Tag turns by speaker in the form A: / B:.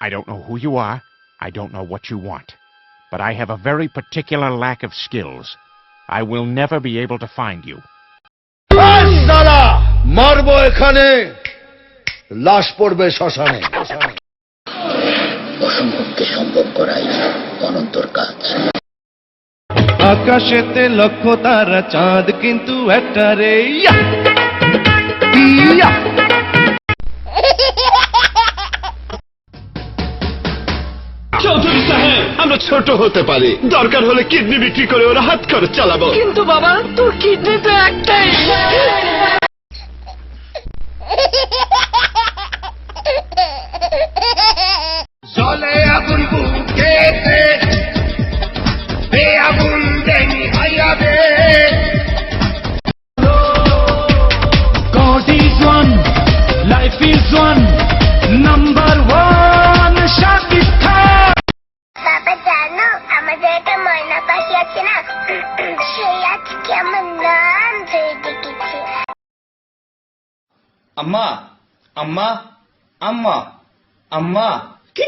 A: I don't know who you are. I don't know what you want. But I have a very particular lack of skills. I will never be able to find you.
B: সালা মারবো এখানে, লাশ পড়বে শ্মশানে।
C: অসম্ভবকে সম্ভব করাই অনন্তর কাজ।
D: আকাশেতে লক্ষ তারা, চাঁদ কিন্তু একটা রে।
E: চৌধুরী সাহেব, আমরা ছোট হতে পারি, দরকার হলে কিডনি বিক্রি করে ওরা হাত খরচ চালাবো।
F: কিন্তু বাবা, তোর কিডনি তো একটাই।
B: জলে আগুন বুকেতে, বে আগুন দেনি ভাইয়া দে।
D: God is one, life is one, number one, Shakib Khan.
G: বাবা জানো, আমাদের একটা ময়না পাখি আছে না, সেই আজকে আমার নাম ধরে ডেকেছে।
D: আম্মা, আম্মা, আম্মা, আম্মা।
G: কি